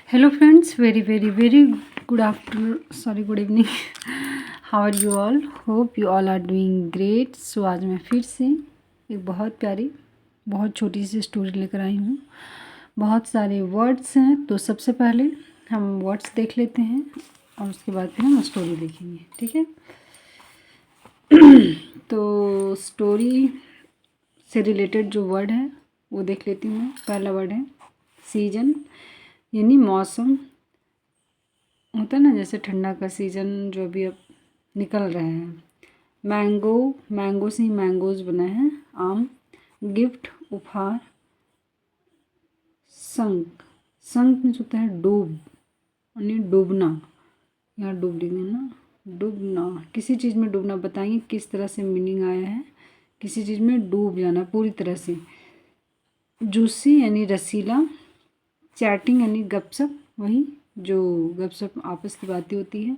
Hello friends, very good afternoon, sorry good evening. How are you all? Hope you all are doing great. So आज मैं फिर से एक बहुत प्यारी बहुत छोटी सी स्टोरी लेकर आई हूँ। बहुत सारे वर्ड्स हैं, तो सबसे पहले हम वर्ड्स देख लेते हैं और उसके बाद फिर हम स्टोरी देखेंगे, ठीक है। तो स्टोरी से रिलेटेड जो वर्ड है वो देख लेती हूँ। पहला वर्ड है सीजन, यानी मौसम होता है ना, जैसे ठंडा का सीज़न जो अभी अब निकल रहे हैं। मैंगो, मैंगो से ही मैंगोज बना है। आम, गिफ्ट उपहार। संक, संक में होता है डूब, यानी डूबना। यहाँ डूब देंगे ना, डूबना, किसी चीज़ में डूबना। बताएंगे किस तरह से मीनिंग आया है। किसी चीज़ में डूब जाना पूरी तरह से। जूसी यानी रसीला। चैटिंग यानी गपशप, वही जो गपशप आपस की बातें होती है।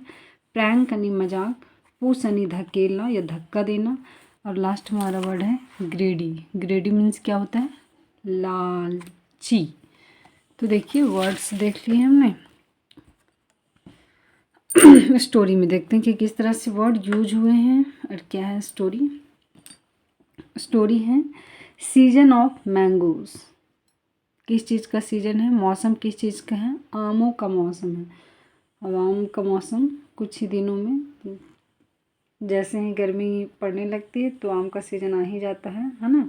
प्रैंक यानी मजाक। पुश यानी धकेलना या धक्का देना। और लास्ट में हमारा वर्ड है ग्रेडी। ग्रेडी मीन्स क्या होता है? लालची। तो देखिए वर्ड्स देख लिए हमने। स्टोरी में देखते हैं कि किस तरह से वर्ड यूज हुए हैं और क्या है स्टोरी। स्टोरी है सीजन ऑफ मैंगोज। किस चीज़ का सीज़न है? मौसम किस चीज़ का है? आमों का मौसम है। अब आम का मौसम कुछ ही दिनों में, जैसे ही गर्मी पड़ने लगती है तो आम का सीज़न आ ही जाता है ना।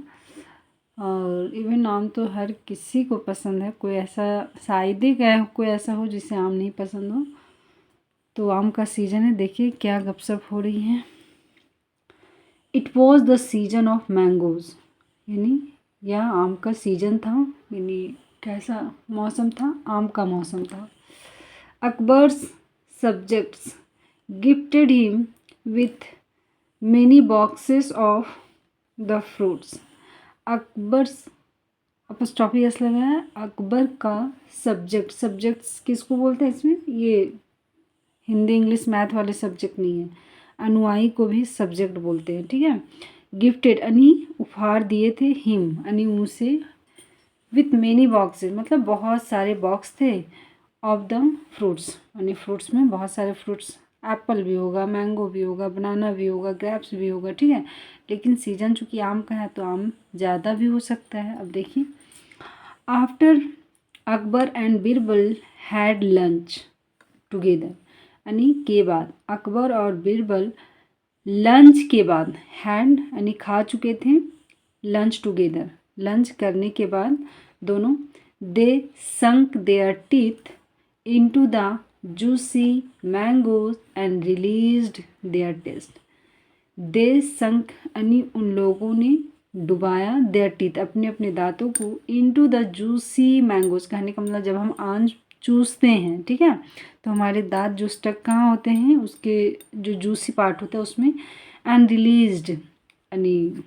और इवन आम तो हर किसी को पसंद है, कोई ऐसा शायद ही क्या कोई ऐसा हो जिसे आम नहीं पसंद हो। तो आम का सीज़न है। देखिए क्या गपशप हो रही है। It was the season of mangoes, यानी यह आम का सीजन था, यानी कैसा मौसम था? आम का मौसम था। Akbar's subjects gifted him with many boxes of the fruits. Akbar's apostrophe S लगा है। अकबर का सब्जेक्ट, सब्जेक्ट्स किसको बोलते हैं इसमें? ये हिंदी इंग्लिश मैथ वाले सब्जेक्ट नहीं है। अनुयायी को भी सब्जेक्ट बोलते हैं, ठीक है। गिफ्टेड यानी उपहार दिए थे। हिम यानी उसे। विथ मेनी बॉक्सेस मतलब बहुत सारे बॉक्स थे। ऑफ द फ्रूट्स यानी फ्रूट्स में बहुत सारे फ्रूट्स। एप्पल भी होगा, मैंगो भी होगा, बनाना भी होगा, ग्रेप्स भी होगा, ठीक है। लेकिन सीजन चूँकि आम का है तो आम ज़्यादा भी हो सकता है। अब देखिए, after Akbar and Birbal had lunch together, यानी के बाद। अकबर और बीरबल लंच के बाद, हैड यानी खा चुके थे, लंच टुगेदर लंच करने के बाद दोनों। They sunk their teeth into the juicy mangoes and released their taste. They sunk यानी उन लोगों ने डुबाया, देयर टीथ अपने अपने दांतों को, इनटू द जूसी मैंगोज कहने का मतलब जब हम आम चूसते हैं, ठीक है, तो हमारे दांत जो स्टक कहाँ होते हैं, उसके जो जूसी पार्ट होता है उसमें। एंड रिलीज्ड यानी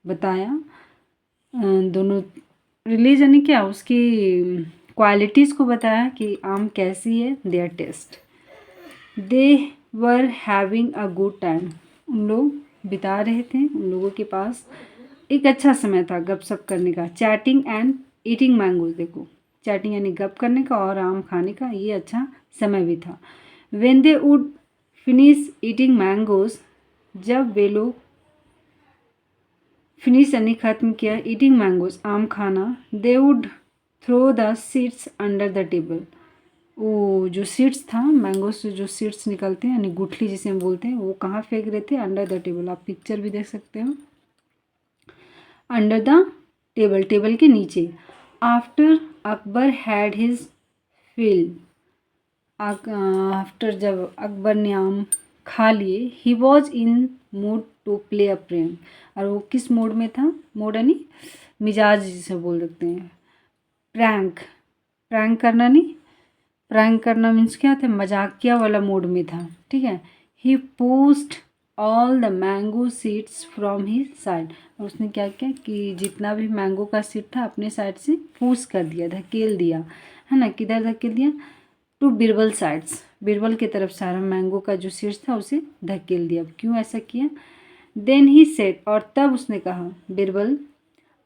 बताया। दोनों रिलीज यानी क्या? उसकी क्वालिटीज़ को बताया कि आम कैसी है। Their taste. They were having a good time, उन लोग बिता रहे थे, उन लोगों के पास एक अच्छा समय था गपशप करने का। चैटिंग एंड ईटिंग मैंगोज, देखो चैटिंग यानी गप करने का और आम खाने का, ये अच्छा समय भी था। When they would finish eating mangoes, जब वे लोग फिनिश यानी ख़त्म किया ईटिंग मैंगोज आम खाना, they would throw the seeds under the table, वो जो सीड्स था मैंगो से जो सीड्स निकलते हैं यानी गुठली जिसे हम बोलते हैं, वो कहाँ फेंक रहे थे? Under the table. आप पिक्चर भी देख सकते हो, अंडर द टेबल, टेबल के नीचे। After Akbar had his fill, after जब अकबर ने आम खा लिए, he was in mood to play a prank, और वो किस मूड में था? मूड यानी मिजाज जिसे बोल सकते हैं। प्रैंक, प्रैंक करना नहीं, प्रैंक करना मीन्स क्या था? मजाकिया वाला मूड में था, ठीक है। He pushed all the mango seeds from his side, और उसने क्या किया कि जितना भी मैंगो का सीड था अपने साइड से पुश कर दिया, धकेल दिया, है ना। किधर धकेल दिया? टू बीरबल साइड्स, बीरबल की तरफ सारा मैंगो का जो सीड्स था उसे धकेल दिया। क्यों ऐसा किया? देन ही सेड, और तब उसने कहा, Birbal,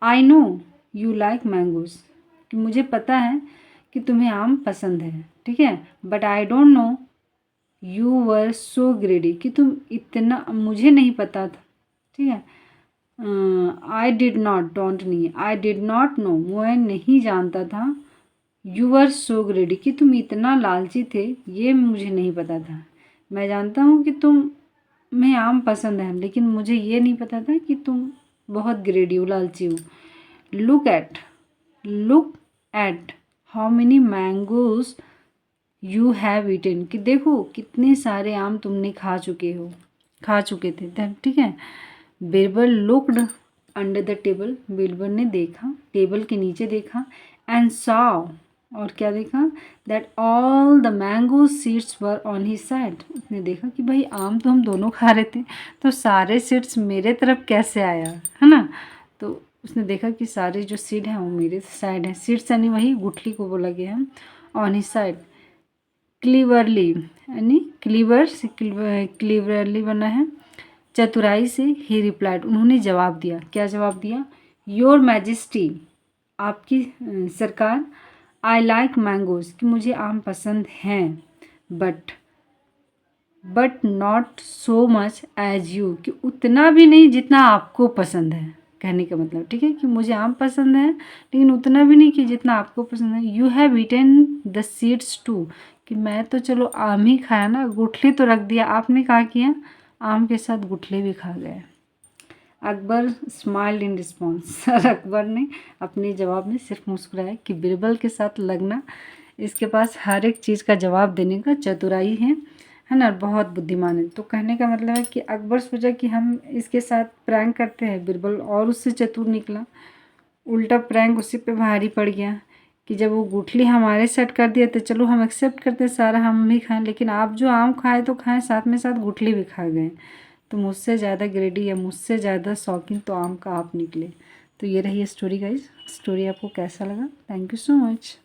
I know you like mangoes, कि मुझे पता है कि तुम्हें आम पसंद है, ठीक है, but I don't know you were सो ग्रेडी, कि तुम इतना, मुझे नहीं पता था, ठीक है, आई डिड नॉट, डोंट नहीं, आई डिड नॉट नो, मैं नहीं जानता था, यू आर सो ग्रेडी, कि तुम इतना लालची थे, ये मुझे नहीं पता था। मैं जानता हूँ कि तुम्हें आम पसंद है, लेकिन मुझे ये नहीं पता था कि तुम बहुत ग्रेडी हो, लालची हो। Look at how many mangoes you have eaten, कि देखो कितने सारे आम तुमने खा चुके थे, ठीक है। Birbal looked under the table, Birbal ने देखा, टेबल के नीचे देखा, एंड सॉ, और क्या देखा, that all the mango seeds were on his side, उसने देखा कि भाई आम तो हम दोनों खा रहे थे, तो सारे सीड्स मेरे तरफ कैसे आया, है ना। तो उसने देखा कि सारे जो सीड हैं वो मेरे साइड हैं, सीड्स यानी वही गुठली को बोला गया है, ऑन हिज साइड। क्लीवरली यानी क्लीवरली बना है, चतुराई से, ही रिप्लाइड, उन्होंने जवाब दिया, क्या जवाब दिया, योर मैजेस्टी, आपकी सरकार, आई लाइक मैंगोज, कि मुझे आम पसंद हैं, but not so much as you, कि उतना भी नहीं जितना आपको पसंद है, कहने का मतलब, ठीक है, कि मुझे आम पसंद है लेकिन उतना भी नहीं कि जितना आपको पसंद है। You have eaten the seeds too, कि मैं तो चलो आम ही खाया ना, गुठली तो रख दिया, आपने क्या किया, आम के साथ गुठली भी खा गए। अकबर स्माइल्ड इन रिस्पॉन्स, और अकबर ने अपने जवाब में सिर्फ मुस्कुराया, कि बीरबल के साथ लगना, इसके पास हर एक चीज़ का जवाब देने का चतुराई है ना, बहुत बुद्धिमान है। तो कहने का मतलब है कि अकबर सोचा कि हम इसके साथ प्रैंक करते हैं, बीरबल और उससे चतुर निकला, उल्टा प्रैंक उसी पे भारी पड़ गया, कि जब वो गुठली हमारे सेट कर दिया तो चलो हम एक्सेप्ट करते, सारा हम भी खाएं, लेकिन आप जो आम खाए तो खाएं, साथ में साथ गुठली भी खा गए, तो मुझसे ज़्यादा ग्रेडी या मुझसे ज़्यादा शौकीन तो आम का आप निकले। तो ये रही स्टोरी गाइज। स्टोरी आपको कैसा लगा? Thank you so much.